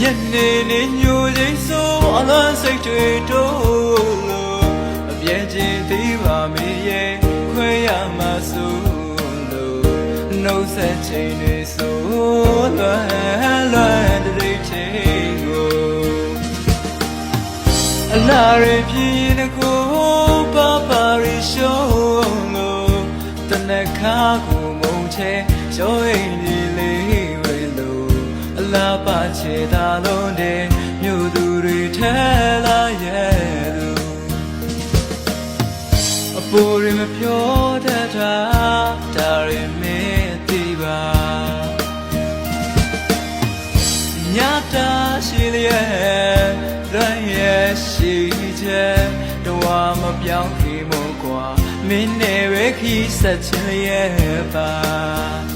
ညနေနေညိုစိဆိုးအလွန်စိတ်တွေတိုးလို့အပြည့်ချင်းသေးပါမေရဲ့ခွဲရမှာဆိုလို့နှုတ်ဆက်ချိန်တွေဆိုလွယ်လွယ်တဲ့ချိန်ကိုအလားရပြင်းနေကိုပါပါရီရှုံးလို့တနခါကိုမုံချဲရောအိမ်လေးလေးဝဲလို့အလားပါချေတာလုံးတဲ့မြို့သူတွေထဲလာရဲ့လို့အပေါ်ရမပြောတတ်တာဒါရမင်းသိပါညတာရှိလျက်ရိုင်းရဲ့ရှိချက်တော့မပြောင်းခင်မို့ကွာမင်းနဲ့ပဲခီးဆက်ချင်ရဲ့ပါ